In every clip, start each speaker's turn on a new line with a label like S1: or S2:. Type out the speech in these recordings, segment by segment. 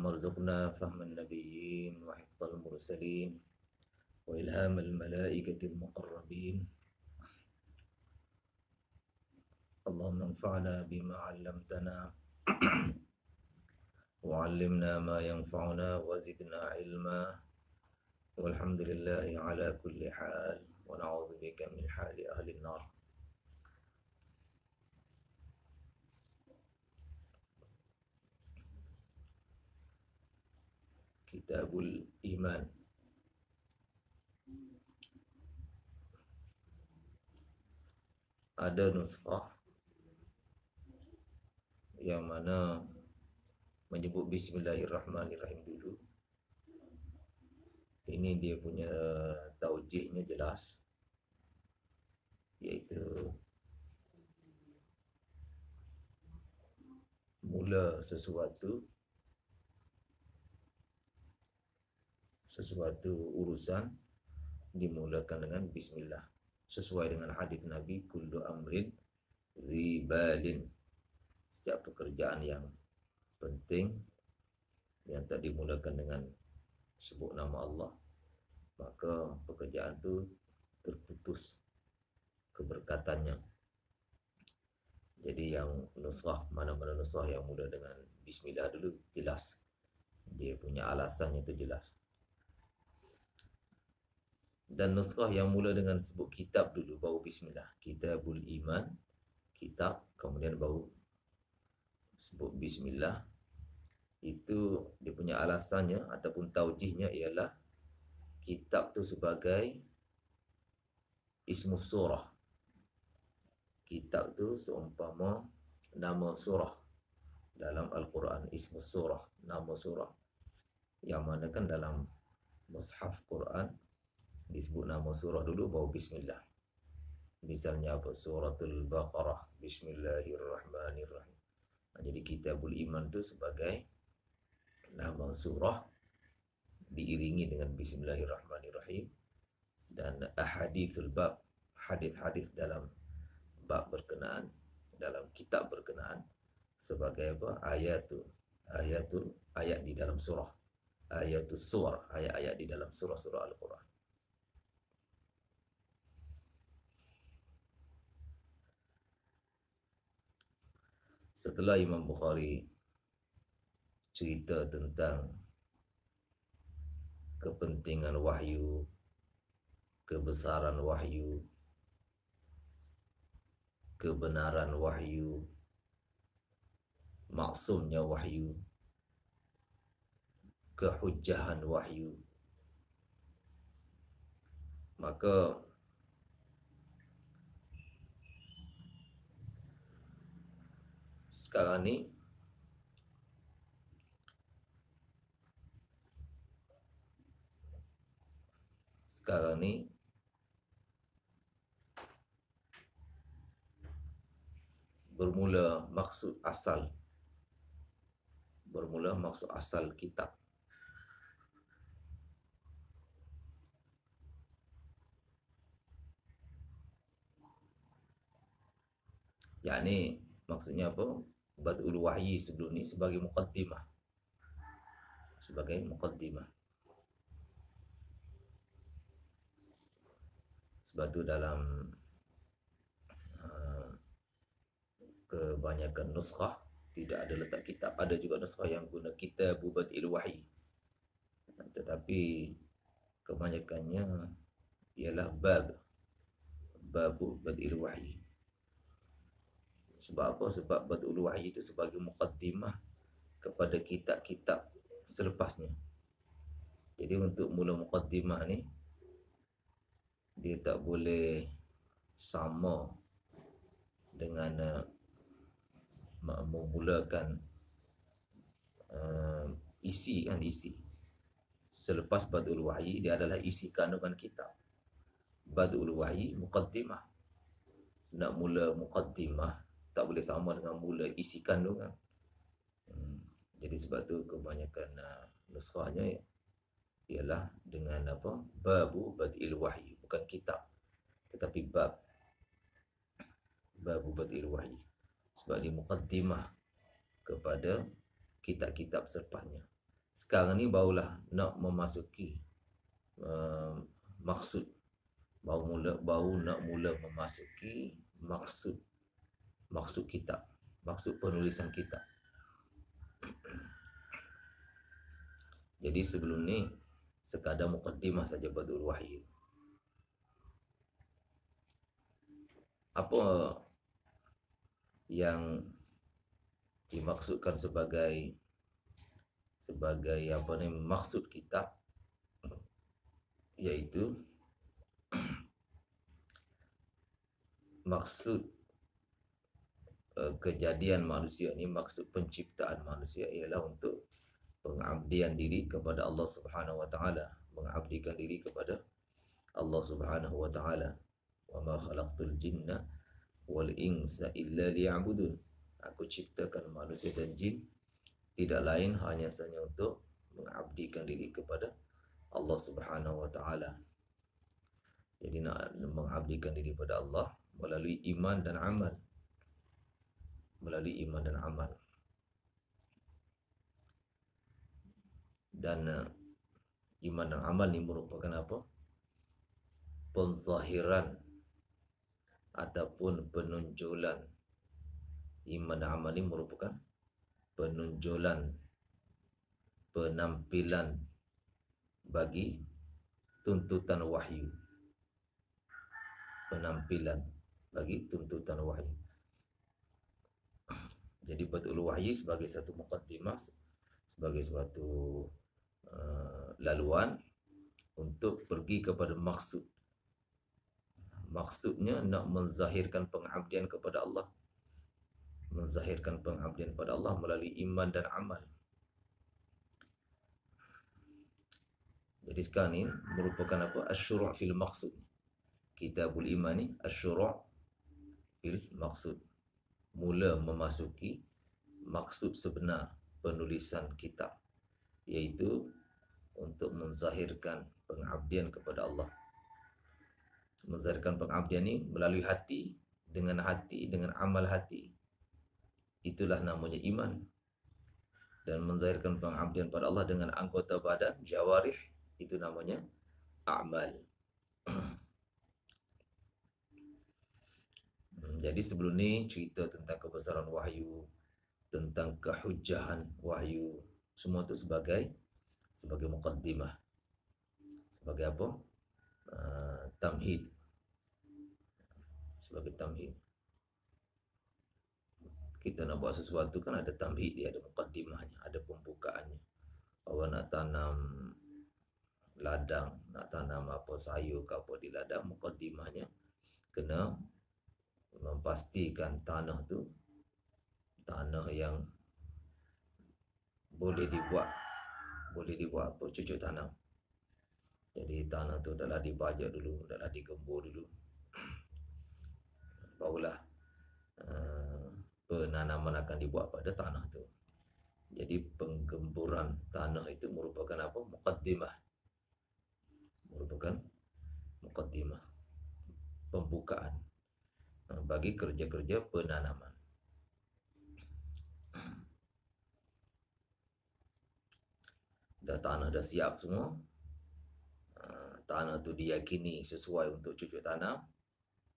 S1: اللهم ارزقنا فهم النبيين وحفظ المرسلين وإلهام الملائكة المقربين. اللهم انفعنا بما علمتنا وعلمنا ما ينفعنا وزدنا علما، والحمد لله على كل حال، ونعوذ بك من حال أهل النار. Kitabul Iman. Ada nuskhah yang mana menyebut Bismillahirrahmanirrahim dulu. Ini dia punya taujihnya jelas, iaitu mula sesuatu urusan dimulakan dengan Bismillah, sesuai dengan hadis Nabi, kullu amrin ribalin, setiap pekerjaan yang penting yang tak dimulakan dengan sebut nama Allah, maka pekerjaan itu terputus keberkatannya. Jadi yang nuskhah, mana-mana nuskhah yang mula dengan Bismillah dulu jelas, dia punya alasannya itu jelas. Dan nuskhah yang mula dengan sebut kitab dulu baru Bismillah, Kitabul Iman, kitab, kemudian baru sebut Bismillah, itu dia punya alasannya ataupun taujihnya ialah kitab tu sebagai ismus surah. Kitab tu seumpama nama surah dalam Al-Quran, ismus surah, nama surah, yang mana kan dalam mushaf Quran disebut nama surah dulu baru Bismillah. Misalnya apa? Suratul Baqarah, Bismillahirrahmanirrahim. Jadi Kitabul Iman tu sebagai nama surah diiringi dengan Bismillahirrahmanirrahim. Dan ahadithul bab, hadis-hadis dalam bab berkenaan, dalam kitab berkenaan, sebagai apa? Ayat di dalam surah, ayatus suwar, ayat-ayat di dalam surah-surah Al-Quran. Setelah Imam Bukhari cerita tentang kepentingan wahyu, kebesaran wahyu, kebenaran wahyu, maksumnya wahyu, kehujjahan wahyu, maka sekarang ni bermula maksud asal kitab. Yakni maksudnya apa? Badul wahyi sebelum ni sebagai muqaddimah. Sebab tu dalam kebanyakan nuskhah tidak ada letak kitab. Ada juga nuskhah yang guna Kitabu Badil Wahyi, tetapi kebanyakannya ialah Babu Badil Wahyi. Sebab apa? Sebab Badul Wahyi itu sebagai muqaddimah kepada kitab-kitab selepasnya. Jadi untuk mula muqaddimah ni, dia tak boleh sama dengan memulakan isi. Selepas Badul Wahyi, dia adalah isi kandungan kitab. Badul Wahyi muqaddimah. Nak mula muqaddimah tak boleh sama dengan mula isi kandungan. Jadi sebab tu kebanyakan nuskhahnya ialah dengan apa? Babu Badil Wahyi, bukan kitab, tetapi Babu Badil Wahyi. Sebab dia muqaddimah kepada kitab-kitab selepasnya. Sekarang ni barulah nak memasuki maksud, baru nak mula memasuki maksud kitab, maksud penulisan kitab. Jadi sebelum ni sekadar muqaddimah saja Badul Wahyi. Apa yang dimaksudkan sebagai apa ni, maksud kitab, iaitu maksud kejadian manusia ni, maksud penciptaan manusia ialah untuk pengabdian diri kepada Allah Subhanahu wa taala, mengabdikan diri kepada Allah Subhanahu wa taala. Wa ma khalaqtul jinna wal insa illa liya'budun. Aku ciptakan manusia dan jin tidak lain hanya saja untuk mengabdikan diri kepada Allah Subhanahu wa taala. Jadi nak mengabdikan diri kepada Allah melalui iman dan amal. Melalui iman dan amal. Dan iman dan amal ni merupakan apa? Penzahiran ataupun penunjulan. Iman dan amal ni merupakan penunjulan, penampilan bagi tuntutan wahyu. Penampilan bagi tuntutan wahyu. Jadi Badul Wahyi sebagai satu muqaddimah, sebagai suatu laluan untuk pergi kepada maksud. Maksudnya nak menzahirkan pengabdian kepada Allah. Menzahirkan pengabdian kepada Allah melalui iman dan amal. Jadi sekarang ni merupakan apa? Asy-syuru' fil maqsud. Kitabul Iman ni asy-syuru' fil maqsud. Mula memasuki maksud sebenar penulisan kitab, iaitu untuk menzahirkan pengabdian kepada Allah. Menzahirkan pengabdian ni melalui hati, dengan amal hati. Itulah namanya iman. Dan menzahirkan pengabdian pada Allah dengan anggota badan, jawarih, itu namanya amal. Jadi sebelum ni cerita tentang kebesaran wahyu, tentang kehujjahan wahyu, semua itu sebagai muqaddimah. Sebagai apa? Tamhid. Sebagai tamhid. Kita nak buat sesuatu kan ada tamhid dia, ada muqaddimahnya, ada pembukaannya. Awak nak tanam ladang, nak tanam apa sayur ke apa di ladang, muqaddimahnya kena memastikan tanah tu tanah yang boleh dibuat apa, cucuk tanam. Jadi tanah tu adalah dibajak dulu, adalah digembur dulu. Barulah penanaman akan dibuat pada tanah tu. Jadi penggemburan tanah itu merupakan apa? Muqaddimah. Merupakan muqaddimah, pembukaan bagi kerja-kerja penanaman. Dah tanah dah siap semua, tanah tu diyakini sesuai untuk cucuk tanam,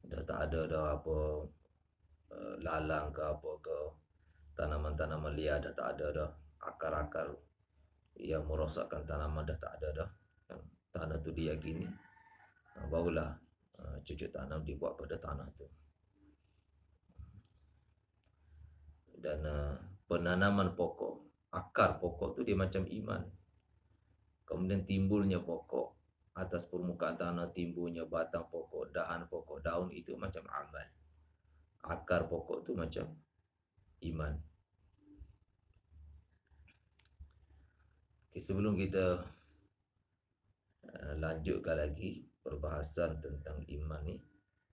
S1: dah tak ada dah apa lalang ke apa ke, tanaman-tanaman liar dah tak ada dah, akar-akar yang merosakkan tanaman dah tak ada dah. Tanah tu diyakini, barulah cucuk tanam dibuat pada tanah tu. Dan penanaman pokok, akar pokok tu dia macam iman. Kemudian timbulnya pokok atas permukaan tanah, timbulnya batang pokok, dahan pokok, daun, itu macam amal. Akar pokok tu macam iman. Okay, sebelum kita lanjutkan lagi perbahasan tentang iman ni,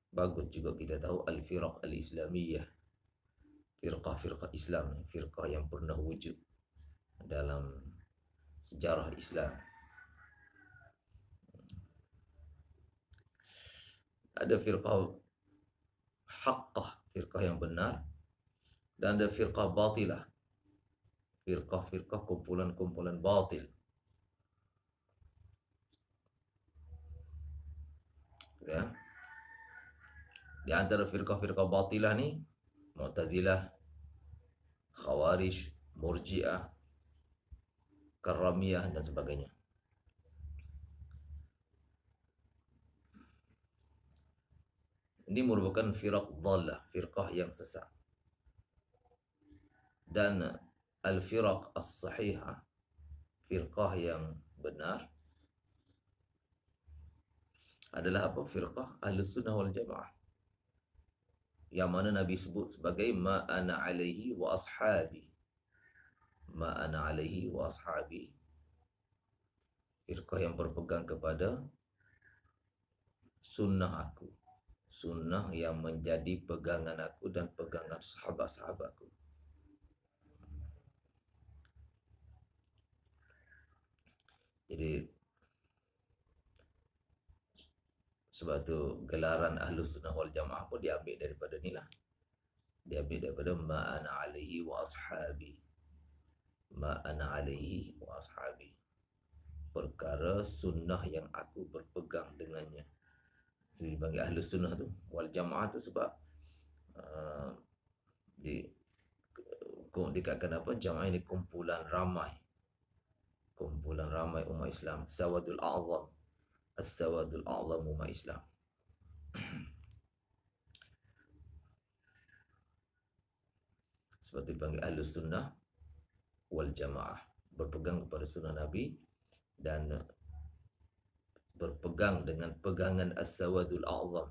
S1: bagus juga kita tahu al-firaq al-islamiyah, firqah-firqah Islam, firqah yang pernah wujud dalam sejarah Islam. Ada firqah haqqah, firqah yang benar, dan ada firqah batilah, firqah-firqah, kumpulan-kumpulan batil. Ya. Di antara firqah-firqah batilah ni Mu'tazilah, Khawarij, Murji'ah, Karramiyah dan sebagainya. Ini merupakan firaq dhalah, firqah yang sesat. Dan al-firaq as-sahihah, firqah yang benar adalah apa? Firqah Ahlus Sunnah wal Jamaah. Yang mana Nabi sebut sebagai ma ana alaihi wa ashabi. Ma ana alaihi wa ashabi. Firqah yang berpegang kepada sunnah aku. Sunnah yang menjadi pegangan aku dan pegangan sahabat-sahabatku. Jadi sebab tu gelaran Ahlus Sunnah wal Jamaah pun diambil daripada ni lah. Diambil daripada ma ana alaihi wa ashabi. Ma ana alaihi wa ashabi. Perkara sunnah yang aku berpegang dengannya. Itu dipanggil Ahlus Sunnah tu. Wal Jamaah tu sebab dikatakan apa? Jamaah ini kumpulan ramai. Kumpulan ramai umat Islam. Sawadul A'zam. As-Sawadul A'zam umat Islam. Sebab itu dipanggil Ahlus Sunnah wal Jamaah. Berpegang kepada sunnah Nabi dan berpegang dengan pegangan As-Sawadul A'zam.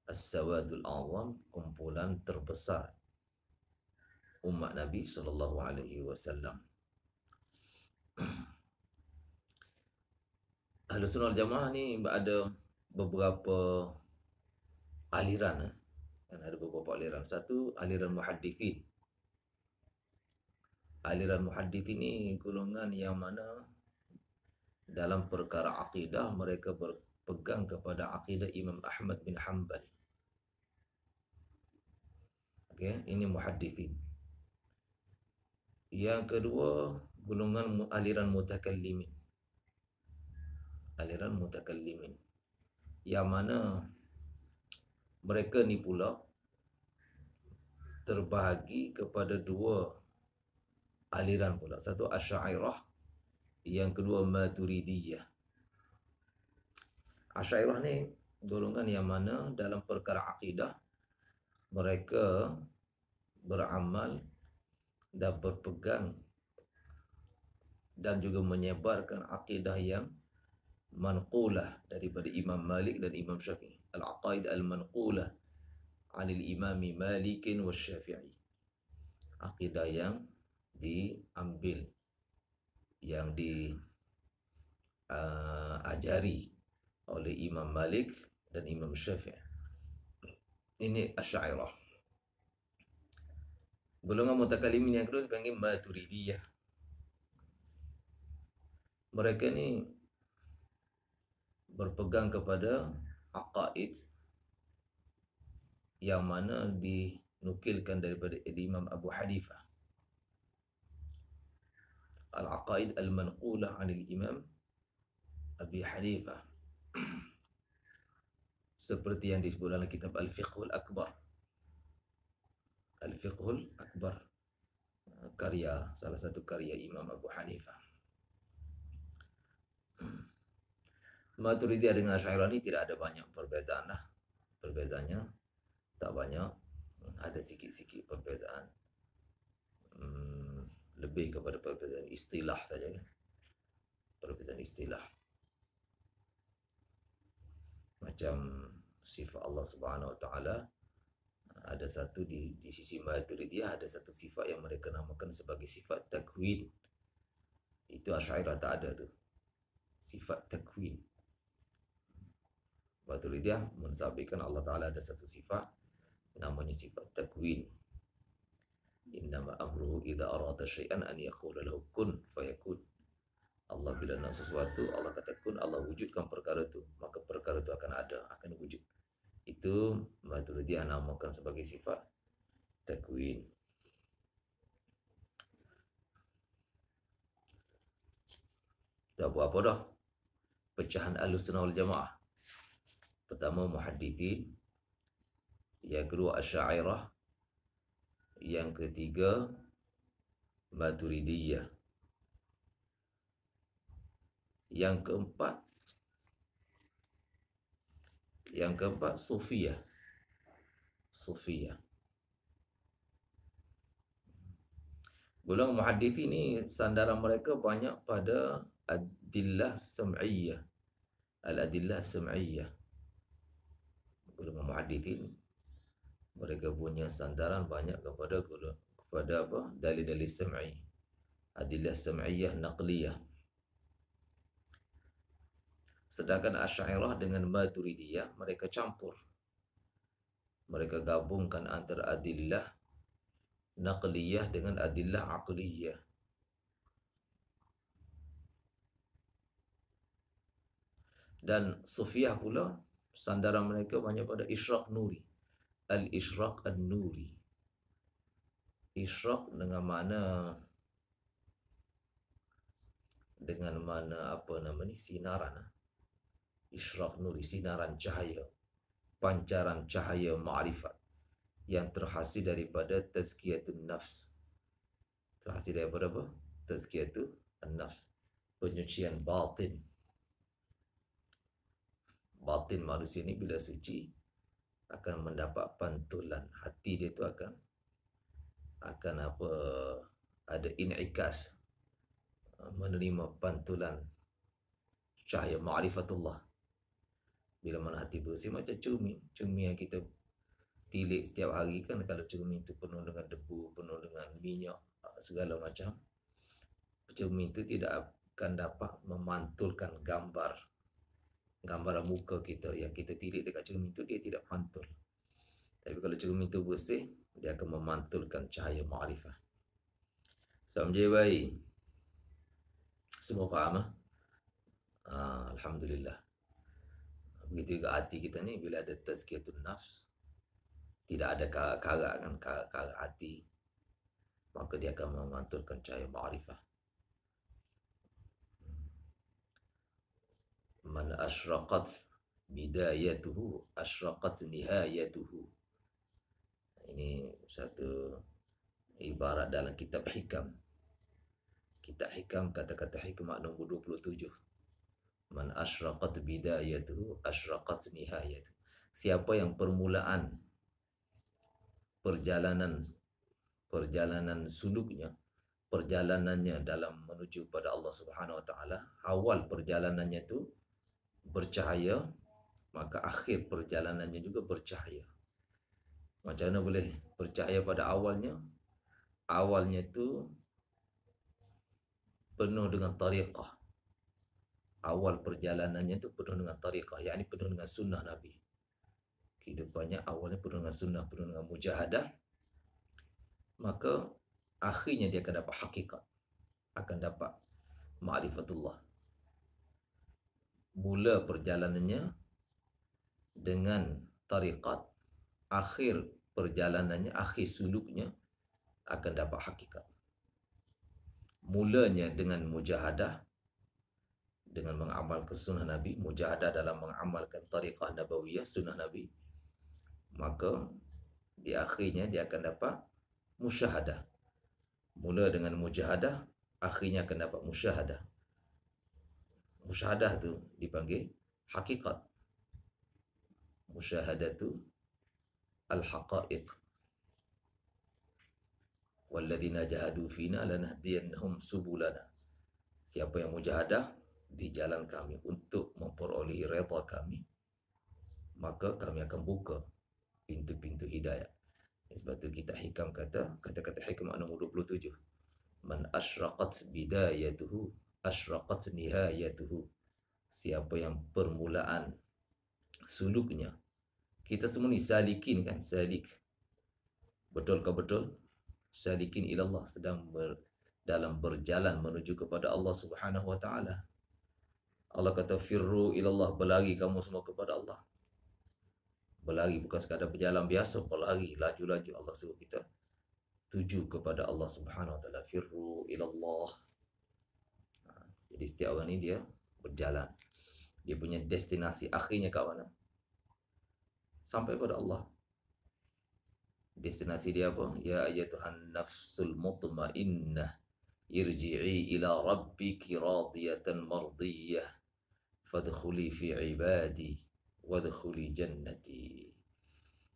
S1: As-Sawadul A'zam, kumpulan terbesar umat Nabi SAW. Ahlus Sunnah wal Jamaah ni ada beberapa aliran. Ada beberapa aliran. Satu, aliran muhaddithin. Aliran muhaddithin ni golongan yang mana dalam perkara akidah mereka berpegang kepada akidah Imam Ahmad bin Hanbal. Okey, ini muhaddithin. Yang kedua, golongan aliran mutakallimin. Aliran mutakallimin. Yang mana mereka ni pula terbahagi kepada dua aliran pula. Satu Asy'ariyah, yang kedua Maturidiyah. Asy'ariyah ni golongan yang mana dalam perkara akidah mereka beramal dan berpegang dan juga menyebarkan akidah yang manqulah daripada Imam Malik dan Imam Syafi'i. Al-aqaid al-manqulah anil imami Malikin wa Syafi'i. Akidah yang diambil, yang diajari oleh Imam Malik dan Imam Syafi'i. Ini Asy'ariyah. Golongan mutakallimin yang kedua dipanggil Maturidiyah. Mereka ni berpegang kepada aqaid yang mana dinukilkan daripada Imam Abu Hanifah. Al-aqaid al-manqulah 'anil Imam Abi Hanifah. Seperti yang disebut dalam kitab Al-Fiqhul Akbar. Al-Fiqhul Akbar, karya, salah satu karya Imam Abu Hanifah. Maturidiyah dengan Asy'ariyah ni tidak ada banyak perbezaan lah. Perbezaannya tak banyak, ada sikit-sikit perbezaan. Lebih kepada perbezaan istilah saja. Perbezaan istilah. Macam sifat Allah Subhanahu Wa Taala, ada satu di sisi Maturidiyah ada satu sifat yang mereka namakan sebagai sifat takwin. Itu Asy'ariyah tak ada tu. Sifat takwin. Maturidiyah mensabitkan Allah Taala ada satu sifat namanya sifat takwin. Innama amruhu idza arada syai'an an yaqula lahu kun fayakun. Allah bila nak sesuatu, Allah kata kun, Allah wujudkan perkara itu, maka perkara itu akan ada, akan wujud. Itu Maturidiyah namakan sebagai sifat takwin. Dah buat apa dah? Pecahan Ahlussunnah wal Jamaah. Pertama Muhaddithin, yang kedua Asy'ariyah, yang ketiga Maturidiyah, yang keempat Sufiyah. Golongan muhaddithin ni sandaran mereka banyak pada adillah sam'iyah. Al-adillah sam'iyah. Golongan muhaddithin mereka punya sandaran banyak kepada apa? Dalil-dalil sam'i. Adillah sam'iyah naqliyah. Sedangkan Asy'ariyah dengan Maturidiyah mereka campur. Mereka gabungkan antara adillah naqliyah dengan adillah aqliyah. Dan Sufiyah pula sandaran mereka banyak pada isyraq nuri. Al-isyraq an-nuri. Isyraq dengan mana apa nama ni, sinaran. Isyraq nuri, sinaran cahaya, pancaran cahaya ma'rifat yang terhasil daripada tazkiyatun nafs. Terhasil daripada apa? Tazkiyatun nafs, penyucian batin. Batin manusia ni bila suci akan mendapat pantulan. Hati dia tu akan apa, ada in'ikas, menerima pantulan cahaya ma'rifatullah. Bila mana hati bersih macam cermin yang kita tilik setiap hari kan. Kalau cermin tu penuh dengan debu, penuh dengan minyak, segala macam, cermin tu tidak akan dapat memantulkan gambaran muka kita. Yang kita tilik dekat cermin tu, dia tidak mantul. Tapi kalau cermin tu bersih, dia akan memantulkan cahaya ma'rifah. Sampai baik. Semua faham? Alhamdulillah. Begitu juga hati kita ni, bila ada tazkiyatun nafs, tidak ada karak kan, karak hati, maka dia akan memantulkan cahaya ma'rifah. Man asyraqat bidayatuhu asyraqat nihayatuhu. Ini satu ibarat dalam kitab hikam. Kitab hikam, kata-kata hikmah nombor 27. Man asyraqat bidayatuhu asyraqat nihayatuhu. Siapa yang permulaan perjalanan suluknya, perjalanannya dalam menuju pada Allah Subhanahu Wa Taala, awal perjalanannya tu bercahaya, maka akhir perjalanannya juga bercahaya. Macam mana boleh bercahaya pada awalnya? Awalnya tu penuh dengan tariqah. Awal perjalanannya tu penuh dengan tariqah, yakni penuh dengan sunnah Nabi. Kehidupannya awalnya penuh dengan sunnah, penuh dengan mujahadah. Maka akhirnya dia akan dapat hakikat, akan dapat ma'rifatullah. Mula perjalanannya dengan tariqat, akhir perjalanannya, akhir suluknya akan dapat hakikat. Mulanya dengan mujahadah, dengan mengamalkan sunnah Nabi, mujahadah dalam mengamalkan tariqah nabawiyah, sunnah Nabi, maka di akhirnya dia akan dapat musyahadah. Mula dengan mujahadah, akhirnya akan dapat musyahadah. Musyahadah tu dipanggil hakikat. Musyahadatu al-haqa'iq. Walladzina jahadu fina lanahdiyannahum subulana. Siapa yang mujahadah di jalan kami untuk memperolehi redha kami, maka kami akan buka pintu-pintu hidayah. Sebab tu kita hikam kata-kata hikmah nombor 27. Man asyraqat bidayatuhu asyraqat nihayatuhu. Siapa yang permulaan suluknya. Kita semua ni salikin kan, salik. Betul ke betul? Salikin ilallah, sedang dalam berjalan menuju kepada Allah Subhanahu Wa Taala. Allah kata firru ilallah, berlari kamu semua kepada Allah. Berlari bukan sekadar berjalan biasa, berlari laju-laju. Allah suruh kita tuju kepada Allah Subhanahu Wa Taala. Firru ilallah. Jadi setiap orang ni dia berjalan. Dia punya destinasi akhirnya kat mana? Sampai pada Allah. Destinasi dia apa? Ya ayyatuhan nafsul mutmainnah irji'i ila rabbiki radiyatan mardiyah fadkhuli fi ibadi wadkhuli jannati.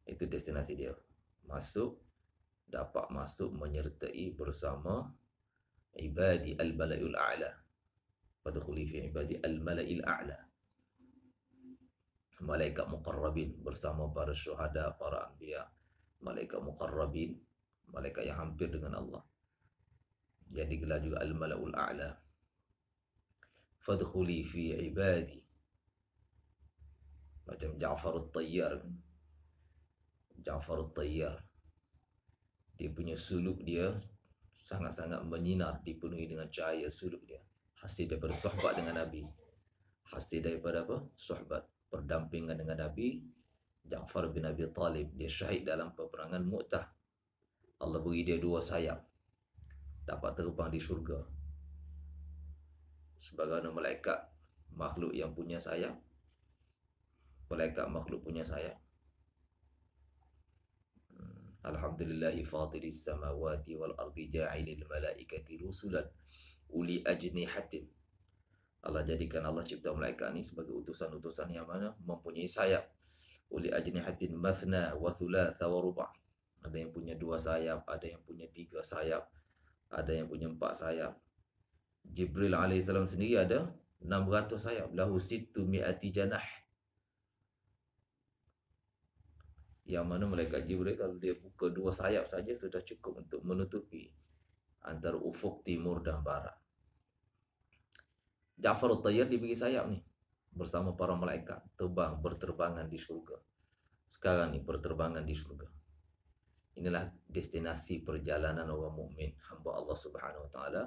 S1: Itu destinasi dia. Masuk, dapat masuk menyertai bersama ibadi al-mala'il a'la. Fadkhuli fi ibadi al-mala'il a'la. Malaikat muqarrabin bersama para syuhada, para anbiya. Malaikat muqarrabin, malaikat yang hampir dengan Allah. Jadi gelar juga al-mala'ul a'la. Fadkhuli fi ibadi. Macam Ja'far al-Tayyar. Ja'far al-Tayyar, dia punya suluk dia sangat-sangat menyinar, dipenuhi dengan cahaya suluk dia. Hasil daripada sohbat dengan Nabi. Hasil daripada apa? Sohbat, perdampingan dengan Nabi. Ja'far bin Abi Talib, dia syahid dalam peperangan Mu'tah. Allah beri dia 2 sayap, dapat terbang di syurga. Sebagaimana malaikat makhluk yang punya sayap, malaikat makhluk punya sayap. Alhamdulillahi fatiris samawati wal ardi ja'ilil malaikati rusulan uli ajnihatin. Allah jadikan, Allah cipta malaikat ni sebagai utusan-utusan yang mana mempunyai sayap. Uli ajnihatin mathna wa thulatha wa ruba'. Ada yang punya 2 sayap, ada yang punya 3 sayap, ada yang punya 4 sayap. Jibril alaihissalam sendiri ada 600 sayap. Lahu sittu mi'ati janah. Yang mana malaikat Jibril kalau dia buka 2 sayap saja sudah cukup untuk menutupi antara ufuk timur dan barat. Ja'far al-Tayyar diberi sayap ni bersama para malaikat, terbang, berterbangan di syurga. Sekarang ni berterbangan di syurga. Inilah destinasi perjalanan orang mukmin, hamba Allah Subhanahu wa taala.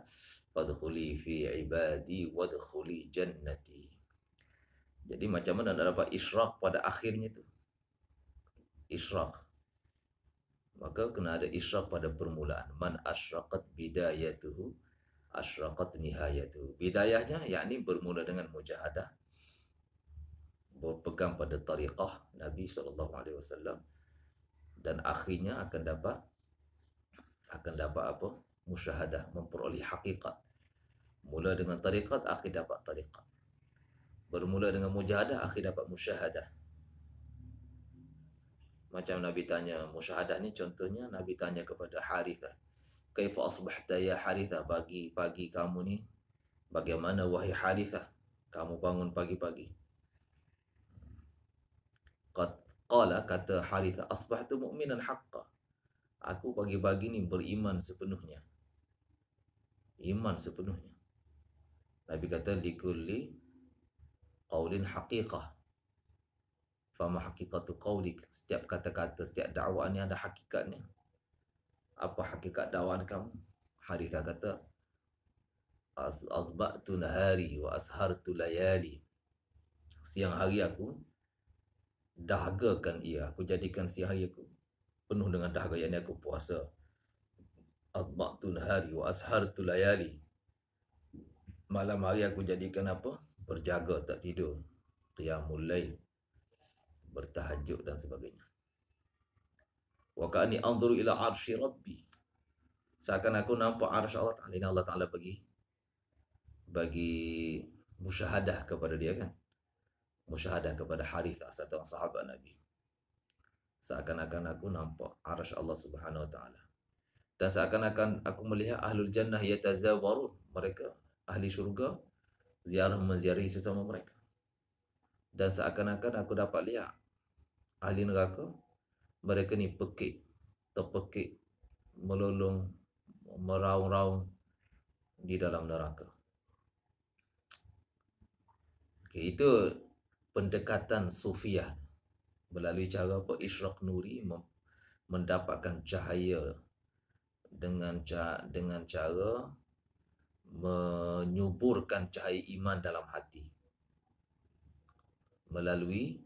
S1: Fadkhuli fi ibadi wadkhuli jannati. Jadi macam mana nak dapat isyraq pada akhirnya tu? Isyraq, maka kena ada isyraq pada permulaan. Man asyraqat bidayatuhu asyraqat nihayatuhu. Bidayahnya yakni bermula dengan mujahadah, berpegang pada tariqah Nabi SAW, dan akhirnya akan dapat apa? Musyahadah, memperoleh hakikat. Mula dengan tariqat, akhir dapat tariqat. Bermula dengan mujahadah, akhir dapat musyahadah. Macam Nabi tanya musyahadah ni, contohnya Nabi tanya kepada Harithah, kaifa asbahta ya Harithah, pagi kamu ni bagaimana wahai Harithah, kamu bangun pagi-pagi? Qala, kata Harithah, asbahtu mu'minan haqqa, aku pagi-pagi ni beriman sepenuhnya. Iman sepenuhnya. Nabi kata likulli qaulin haqiqah. Fama haqiqatu qawlik. Setiap kata-kata, setiap dakwaan ni ada hakikatnya. Apa hakikat dakwaan kamu? Harithah kata, asba'tu nahari wa ashartu layali. Siang hari aku dahagakan ia, aku jadikan siang hari aku penuh dengan dahaga, yakni aku puasa. Asba'tu nahari wa ashartu layali. Malam hari aku jadikan apa? Berjaga, tak tidur. Qiyamul lail, bertahajud dan sebagainya. Wa ka'ani anzuru ila arsy rabbi. Seakan aku nampak arsy Allah Ta'ala. Ini Allah Ta'ala bagi musyahadah kepada dia kan. Musyahadah kepada Harithah, satu orang sahabat Nabi. Seakan-akan aku nampak arsy Allah Subhanahu Wa Ta'ala. Dan seakan-akan aku melihat ahlul jannah yatazawarun. Mereka, ahli syurga, menziarahi sesama mereka. Dan seakan-akan aku dapat lihat ahli neraka, mereka ni terpekik, melolong, meraung-raung di dalam neraka. Okay, itu pendekatan sufiah melalui cara apa? Isyraq nuri, mendapatkan cahaya dengan cara menyuburkan cahaya iman dalam hati melalui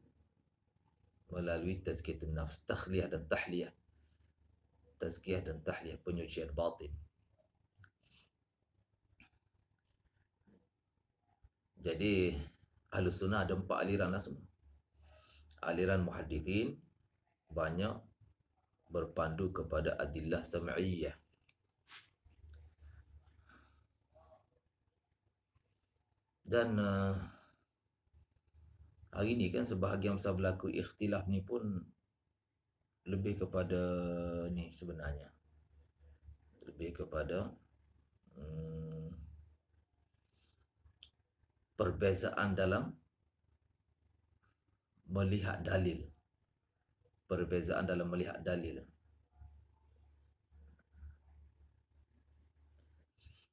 S1: tazkiyatun nafs, takhliyah dan tahliyah. Tazkiyah dan tahliyah, penyucian batin. Jadi Ahlus Sunnah ada 4 aliran lah semua. Aliran muhaddithin banyak berpandu kepada adillah sam'iyah. Dan hari ni kan sebahagian besar berlaku ikhtilaf ni pun lebih kepada ni sebenarnya. Lebih kepada perbezaan dalam melihat dalil. Perbezaan dalam melihat dalil.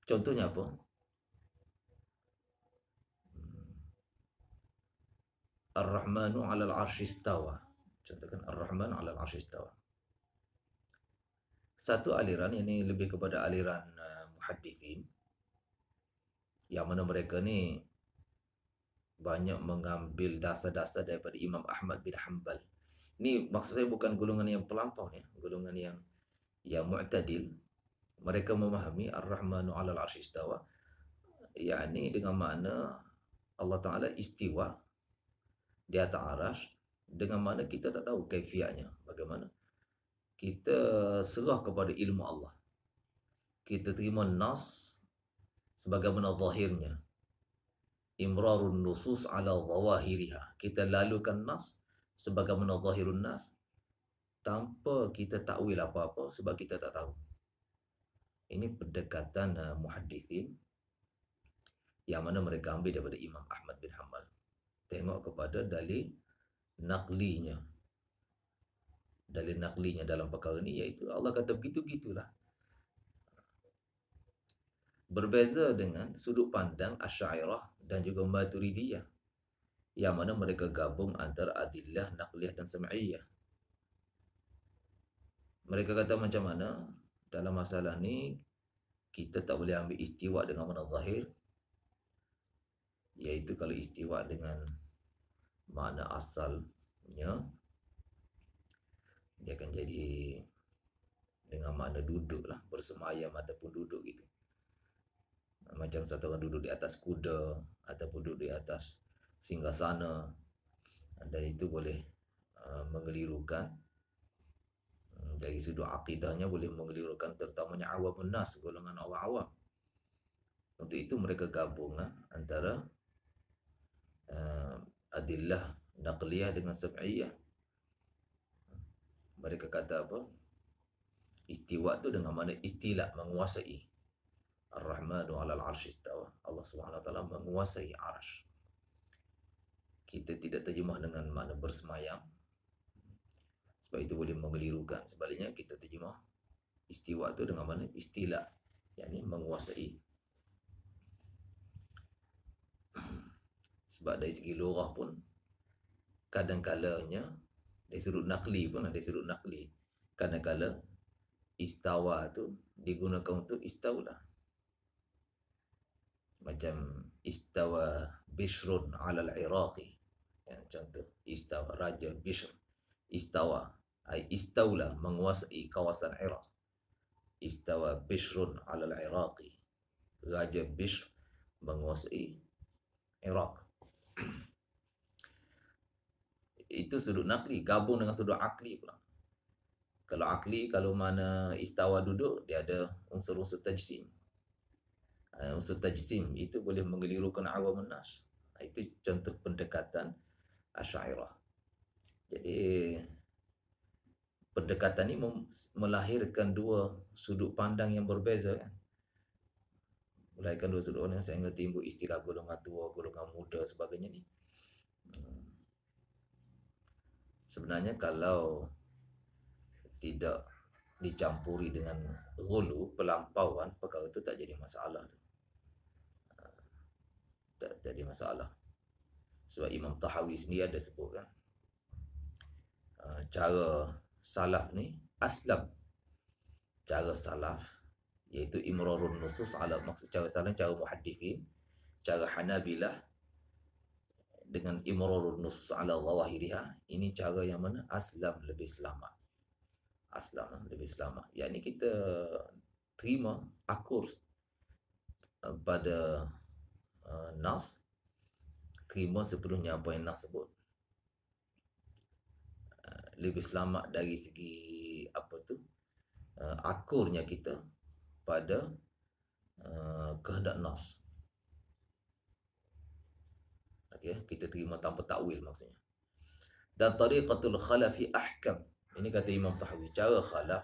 S1: Contohnya apa? Ar-Rahmanu 'alal 'arsy istawa. Contohkan Ar-Rahman 'alal 'arsy istawa. Satu aliran yang ini lebih kepada aliran muhaddithin, yang mana mereka ni banyak mengambil dasar-dasar daripada Imam Ahmad bin Hanbal. Ni maksud saya bukan golongan yang terlampau ni, golongan yang mu'tadil. Mereka memahami Ar-Rahmanu 'alal 'arsy istawa, yakni dengan makna Allah Taala istiwa di atas arasy, dengan mana kita tak tahu kaifiatnya bagaimana. Kita serah kepada ilmu Allah. Kita terima nas sebagaimana zahirnya. Imrarun nusus ala zawahiriha. Kita lalukan nas sebagaimana zahirun nas tanpa kita takwil apa-apa sebab kita tak tahu. Ini pendekatan muhaddithin yang mana mereka ambil daripada Imam Ahmad bin Hanbal. Tengok kepada dalil naqlinya. Dalil naqlinya dalam perkara ini iaitu Allah kata begitu-gitulah. Berbeza dengan sudut pandang Asy'ariyah dan juga Maturidiyah, yang mana mereka gabung antara adillah, naqliyah dan sam'iyah. Mereka kata macam mana dalam masalah ni kita tak boleh ambil istiwa dengan makna zahir, iaitu kalau istiwa dengan makna asalnya dia akan jadi dengan makna duduk lah, bersemayam ataupun duduk gitu. Macam satu orang duduk di atas kuda ataupun duduk di atas singgasana, dan itu boleh mengelirukan. Dari sudut akidahnya boleh mengelirukan terutamanya awamun nas, golongan awam-awam. Untuk itu mereka gabung antara adillah naqliyah dengan sam'iyah. Mereka kata apa? Istiwa tu dengan mana istila, menguasai. Ar-Rahmanu 'alal 'arsy istawa. Allah Subhanahu wa taala menguasai arasy. Kita tidak terjemah dengan makna bersemayam, sebab itu boleh mengelirukan. Sebaliknya kita terjemah istiwa tu dengan makna istila, yakni menguasai. Sebab dari segi lugah pun kadang-kalanya dari sudut naqli pun ada sudut naqli. Kadang-kala istawa tu digunakan untuk istaula. Macam istawa Bishrun 'ala al-Iraqi. Ya, contoh istawa Raja Bishr. Istawa ai istaula, menguasai kawasan Iraq. Istawa Bishrun 'ala al-Iraqi. Raja Bishr menguasai Iraq. Itu sudut naqli, gabung dengan sudut akli pula. Kalau akli, kalau mana istawa duduk, dia ada unsur-unsur tajsim. Unsur tajsim itu boleh mengelirukan awamun nas. Itu contoh pendekatan Asy'ariyah. Jadi pendekatan ini melahirkan dua sudut pandang yang berbeza kan. Melahirkan dua sudut pandang, sehingga timbul istilah golongan tua, golongan muda sebagainya ni. Sebenarnya kalau tidak dicampuri dengan ghulu, pelampauan, perkara itu tak jadi masalah tu. Tak jadi masalah. Sebab Imam Tahawi sendiri ada sebut kan, cara salaf ni aslam. Cara salaf iaitu imrarun nusus ala, maksud cara salaf cara muhaddithin, cara Hanabilah dengan imrarun nusus ala zawahiriha, ini cara yang mana aslam, lebih selamat. Aslam lebih selamat, yakni kita terima akur pada nas terima sepenuhnya apa yang Nas sebut. Lebih selamat dari segi apa tu, akurnya kita pada kehendak Nas. Okay, kita terima tanpa takwil maksudnya. Dan tariqatul khalafi ahkam. Ini kata Imam Tahawi, cara khalaf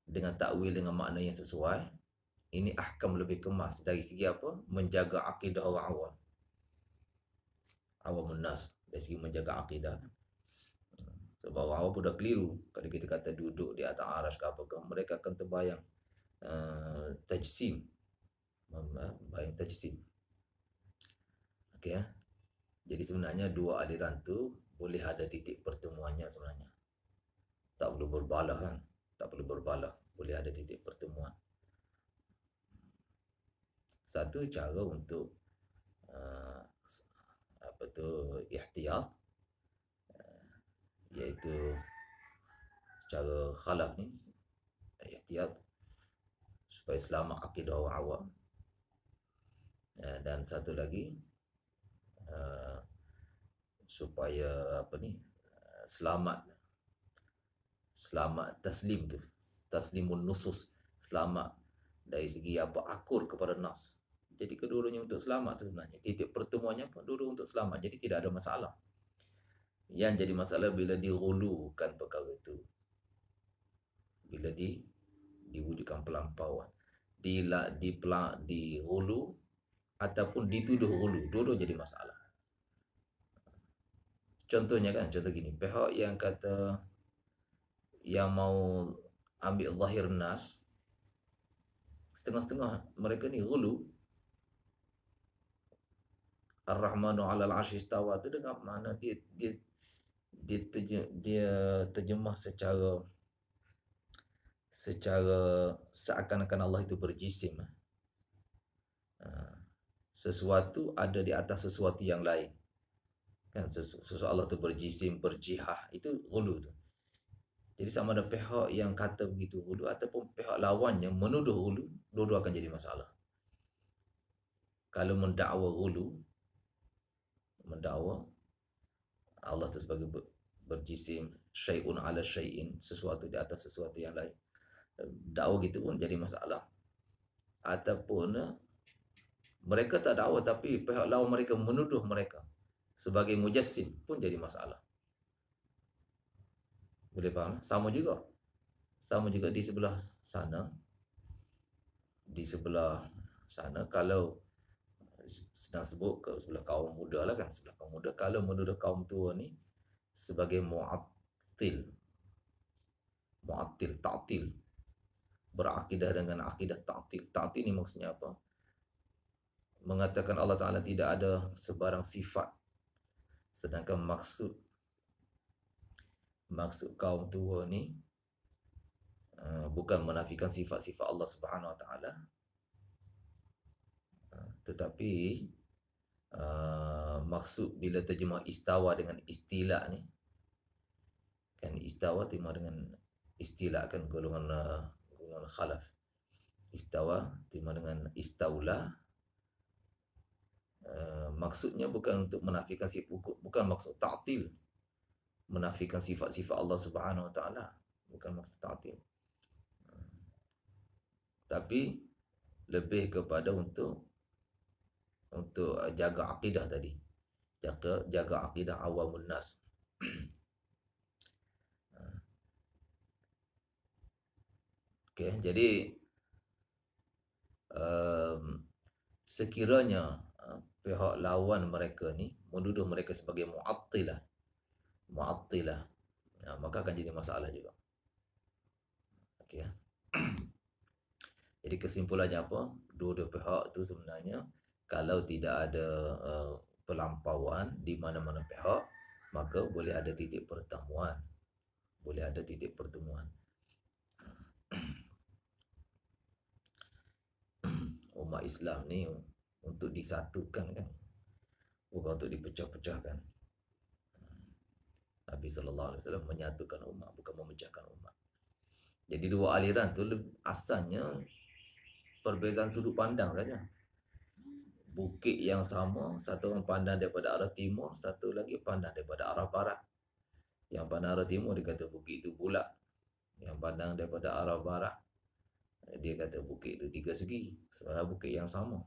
S1: dengan takwil dengan makna yang sesuai, ini ahkam, lebih kemas dari segi apa? Menjaga akidah orang awam. Awamun nas, dari segi menjaga akidah. Sebab orang awam pun dah keliru. Kalau kita kata duduk di atas aras ke apa ke, mereka akan terbayang tajsim. Bayang tajsim. Okey ya. Jadi sebenarnya dua aliran tu boleh ada titik pertemuannya sebenarnya. Tak perlu berbalah kan. Tak perlu berbalah. Boleh ada titik pertemuan. Satu cara untuk apa tu, ihtiyat, iaitu cara khalaf ni, ihtiyat supaya selamat akidah orang awam. Dan satu lagi, supaya apa ni, selamat taslim tu, taslimun nusus, selamat dari segi apa, akur kepada nas. Jadi kedua-duanya untuk selamat tu sebenarnya. Titik pertemuannya pun dua untuk selamat. Jadi tidak ada masalah. Yang jadi masalah bila dihulukan perkara itu, bila diwujudkan pelampauan, dihulu ataupun dituduh hulu, dua-dua jadi masalah. Contohnya kan, contoh gini, pihak yang kata yang mau ambil zahir nas, setengah-setengah mereka ni hulu. Ar-Rahmanu 'alal 'arsy istawa tu dengan mana dia terjemah secara seakan-akan Allah itu berjisim. Sesuatu ada di atas sesuatu yang lain. Kan sesuatu Allah itu berjisim, berjihah, itu hulu tu. Jadi sama ada pihak yang kata begitu hulu ataupun pihak lawannya menuduh hulu, dua-dua akan jadi masalah. Kalau mendakwa hulu, mendakwa Allah itu sebagai berjisim, syai'un ala syai'in, sesuatu di atas sesuatu yang lain, dakwa gitu pun jadi masalah. Ataupun mereka tak dakwa tapi pihak lawan mereka menuduh mereka sebagai mujassim pun jadi masalah. Boleh faham? Sama juga di sebelah sana. Di sebelah sana, kalau sedang sebut ke sebelah kaum muda lah kan, sebelah kaum muda, kalau menuduh kaum tua ni sebagai mu'attil, ta'til, berakidah dengan akidah ta'til. Ta'til ni maksudnya apa? Mengatakan Allah Ta'ala tidak ada sebarang sifat, sedangkan maksud kaum tua ni bukan menafikan sifat-sifat Allah Subhanahu Wa Ta'ala, tetapi maksud bila terjemah istawa dengan istila ni, kan istawa terjemah dengan istila, kan golongan khalaf. Istawa terjemah dengan istaula, maksudnya bukan untuk menafikan sifat, bukan maksud ta'til, menafikan sifat-sifat Allah Subhanahu Wa Ta'ala, bukan maksud ta'til, tapi lebih kepada untuk jaga akidah tadi, jaga akidah awamun nas. Okey, jadi sekiranya pihak lawan mereka ni menuduh mereka sebagai mu'attilah, maka akan jadi masalah juga. Okey. Jadi kesimpulannya apa? Dua-dua pihak tu sebenarnya kalau tidak ada pelampauan di mana-mana pihak, maka boleh ada titik pertemuan. Umat Islam ni untuk disatukan kan, bukan untuk dipecah-pecahkan. Nabi SAW menyatukan umat, bukan memecahkan umat. Jadi dua aliran tu asalnya perbezaan sudut pandang saja. bukit yang sama, satu orang pandang daripada arah timur, satu lagi pandang daripada arah barat. Yang pandang arah timur dia kata bukit itu bulat. Yang pandang daripada arah barat dia kata bukit itu tiga segi. Sebenarnya bukit yang sama.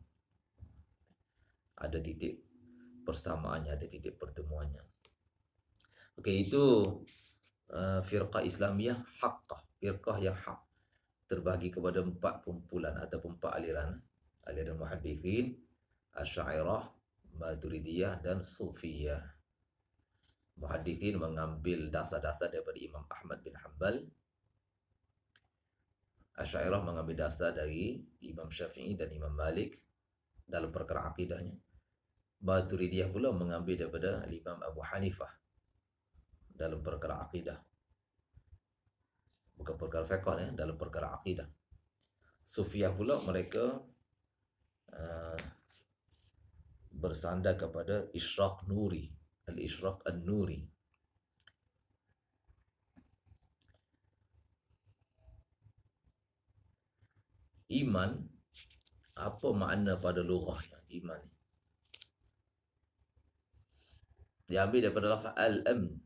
S1: Ada titik persamaannya, ada titik pertemuannya. Okey, itu firqah Islamiyah haqqah, firqah yang hak. Terbagi kepada 4 kumpulan ataupun 4 aliran. Aliran Muhaddithin, Asy'ariyah, Maturidiyah dan Sufiyah. Muhaddithin mengambil dasar-dasar daripada Imam Ahmad bin Hanbal. Asy'ariyah mengambil dasar dari Imam Syafi'i dan Imam Malik dalam perkara akidahnya. Maturidiyah pula mengambil daripada Imam Abu Hanifah dalam perkara akidah. Bukan perkara fiqh ya, dalam perkara akidah. Sufiyah pula mereka bersandar kepada Isyraq Nuri, Al-Isyraq An-Nuri. Iman, apa makna pada lughahnya iman? Diambil daripada lafaz al-amn,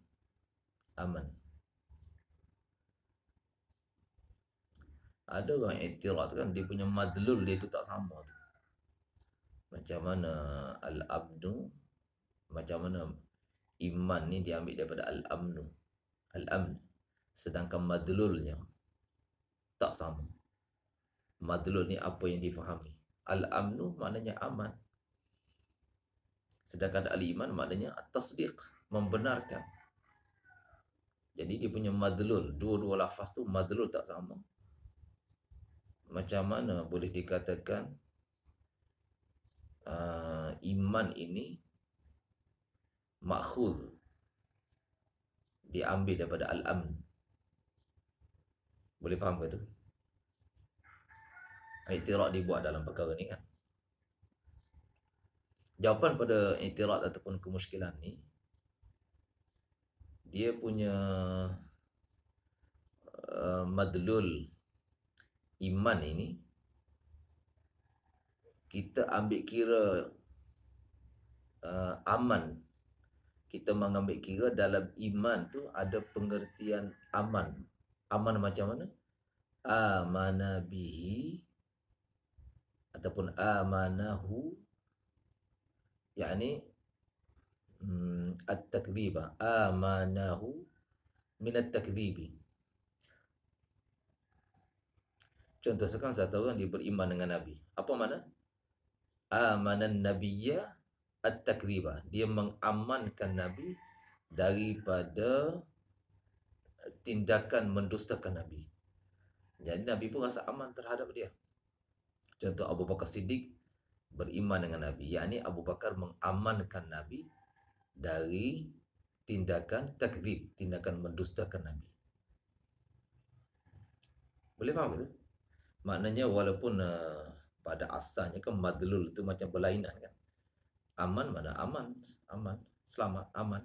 S1: aman. Ada orang iktiraf kan dia punya madlul dia tu tak sama tu. Macam mana al-amnu, macam mana iman ni diambil daripada al-amnu, al-amn. Sedangkan madlulnya tak sama. Madlul ni apa yang difahami. Al-amnu maknanya aman. Sedangkan al-iman maknanya at-tasdiq, membenarkan. Jadi dia punya madlul, dua-dua lafaz tu madlul tak sama. Macam mana boleh dikatakan iman ini makhudh, diambil daripada al-amn? Boleh faham ke tu? Iktiraf dibuat dalam perkara ni kan. Jawapan pada iktiraf ataupun kemusykilan ni, dia punya madlul iman ini kita ambil kira aman. Kita mengambil kira dalam iman tu ada pengertian aman. Aman macam mana? Amana bihi ataupun amanahu, yakni at-takdziba, amanahu min at-takdzibi. Contoh sekarang satu orang dia beriman dengan Nabi. Apa makna? Amanan nabiyya at-takdziba. Dia mengamankan Nabi daripada tindakan mendustakan Nabi. Jadi Nabi pun rasa aman terhadap dia. Contoh Abu Bakar Siddiq beriman dengan Nabi, yakni Abu Bakar mengamankan Nabi dari tindakan takdzib, tindakan mendustakan Nabi. Boleh faham itu? Maknanya walaupun pada asalnya kan madlul itu macam berlainan kan. Aman mana aman, aman, selamat, aman.